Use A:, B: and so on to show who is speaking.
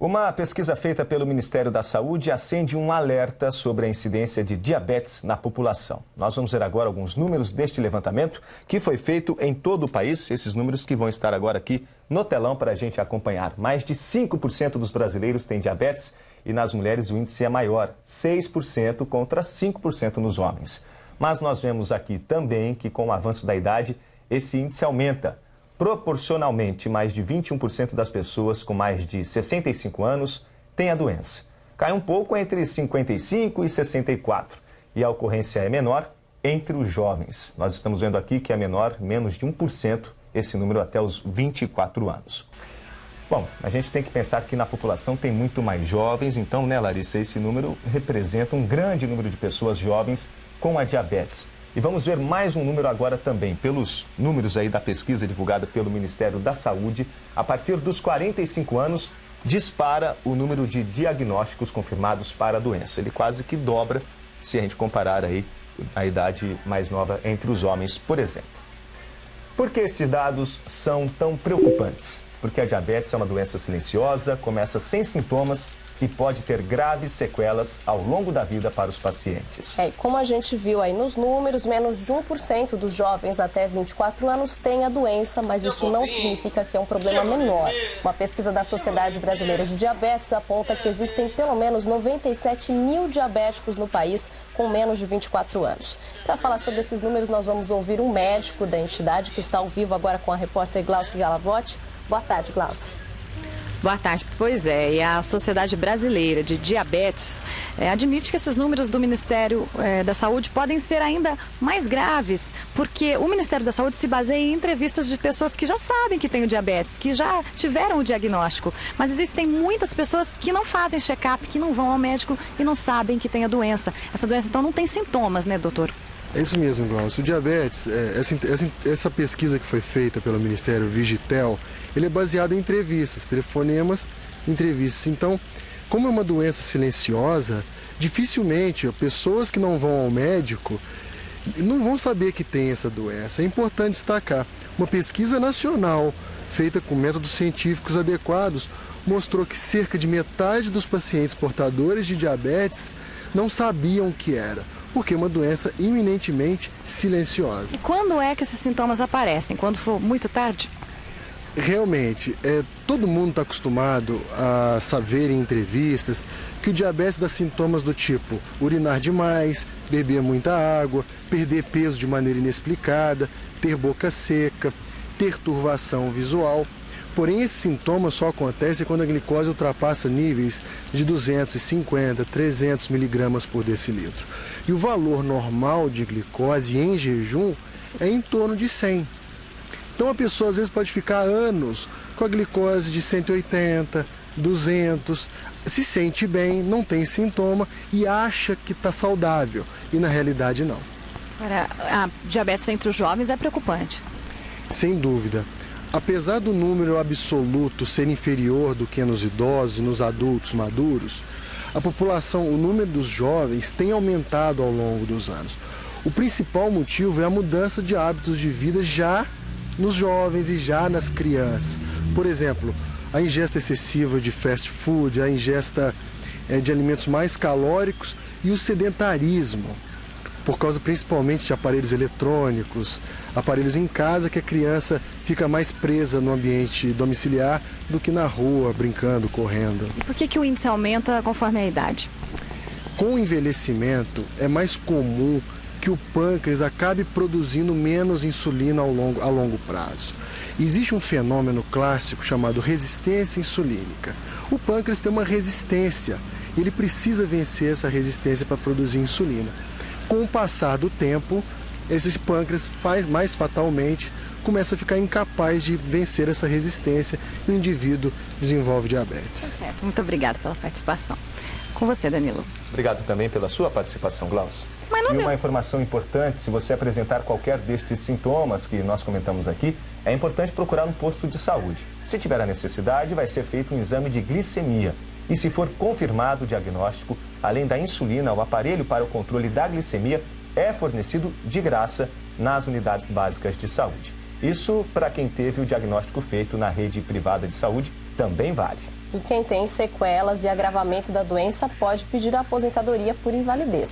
A: Uma pesquisa feita pelo Ministério da Saúde acende um alerta sobre a incidência de diabetes na população. Nós vamos ver agora alguns números deste levantamento que foi feito em todo o país. Esses números que vão estar agora aqui no telão para a gente acompanhar. Mais de 5% dos brasileiros têm diabetes e nas mulheres o índice é maior, 6% contra 5% nos homens. Mas nós vemos aqui também que com o avanço da idade, esse índice aumenta. Proporcionalmente, mais de 21% das pessoas com mais de 65 anos têm a doença. Cai um pouco entre 55 e 64. E a ocorrência é menor entre os jovens. Nós estamos vendo aqui que é menor, menos de 1%, esse número até os 24 anos. Bom, a gente tem que pensar que na população tem muito mais jovens, então, né, Larissa, esse número representa um grande número de pessoas jovens com a diabetes. E vamos ver mais um número agora também, pelos números aí da pesquisa divulgada pelo Ministério da Saúde. A partir dos 45 anos, dispara o número de diagnósticos confirmados para a doença. Ele quase que dobra se a gente comparar aí a idade mais nova entre os homens, por exemplo. Por que estes dados são tão preocupantes? Porque a diabetes é uma doença silenciosa, começa sem sintomas e pode ter graves sequelas ao longo da vida para os pacientes.
B: Como a gente viu aí nos números, menos de 1% dos jovens até 24 anos têm a doença, mas isso não significa que é um problema menor. Uma pesquisa da Sociedade Brasileira de Diabetes aponta que existem pelo menos 97 mil diabéticos no país com menos de 24 anos. Para falar sobre esses números, nós vamos ouvir um médico da entidade que está ao vivo agora com a repórter Glaucia Galavotti. Boa tarde, Glaucia.
C: Boa tarde. Pois é, e a Sociedade Brasileira de Diabetes admite que esses números do Ministério da Saúde podem ser ainda mais graves, porque o Ministério da Saúde se baseia em entrevistas de pessoas que já sabem que têm o diabetes, que já tiveram o diagnóstico, mas existem muitas pessoas que não fazem check-up, que não vão ao médico e não sabem que tem a doença. Essa doença, então, não tem sintomas, né, doutor?
D: É isso mesmo, Glaucio. O diabetes, essa pesquisa que foi feita pelo Ministério Vigitel, ele é baseado em entrevistas, telefonemas, entrevistas. Então, como é uma doença silenciosa, dificilmente pessoas que não vão ao médico não vão saber que tem essa doença. É importante destacar, uma pesquisa nacional feita com métodos científicos adequados mostrou que cerca de metade dos pacientes portadores de diabetes não sabiam o que era, porque é uma doença eminentemente silenciosa.
C: E quando é que esses sintomas aparecem? Quando for muito tarde?
D: Realmente, todo mundo está acostumado a saber em entrevistas que o diabetes dá sintomas do tipo urinar demais, beber muita água, perder peso de maneira inexplicada, ter boca seca, ter turvação visual. Porém, esses sintomas só acontecem quando a glicose ultrapassa níveis de 250, 300 miligramas por decilitro. E o valor normal de glicose em jejum é em torno de 100. Então a pessoa às vezes pode ficar anos com a glicose de 180, 200, se sente bem, não tem sintoma e acha que está saudável. E na realidade não.
C: A diabetes entre os jovens é preocupante.
D: Sem dúvida. Apesar do número absoluto ser inferior do que nos idosos e nos adultos maduros, a população, o número dos jovens tem aumentado ao longo dos anos. O principal motivo é a mudança de hábitos de vida já nos jovens e já nas crianças. Por exemplo, a ingesta excessiva de fast food, a ingesta de alimentos mais calóricos e o sedentarismo, por causa principalmente de aparelhos eletrônicos, aparelhos em casa, que a criança fica mais presa no ambiente domiciliar do que na rua, brincando, correndo.
C: E por que o índice aumenta conforme a idade?
D: Com o envelhecimento, é mais comum que o pâncreas acabe produzindo menos insulina a longo prazo. Existe um fenômeno clássico chamado resistência insulínica. O pâncreas tem uma resistência, ele precisa vencer essa resistência para produzir insulina. Com o passar do tempo, esse pâncreas mais fatalmente começa a ficar incapaz de vencer essa resistência e o indivíduo desenvolve diabetes.
C: Certo. Muito obrigada pela participação. Com você, Danilo.
A: Obrigado também pela sua participação, Glaucia. E uma informação importante, se você apresentar qualquer destes sintomas que nós comentamos aqui, é importante procurar um posto de saúde. Se tiver a necessidade, vai ser feito um exame de glicemia. E se for confirmado o diagnóstico, além da insulina, o aparelho para o controle da glicemia é fornecido de graça nas unidades básicas de saúde. Isso para quem teve o diagnóstico feito na rede privada de saúde também vale.
B: E quem tem sequelas e agravamento da doença pode pedir a aposentadoria por invalidez.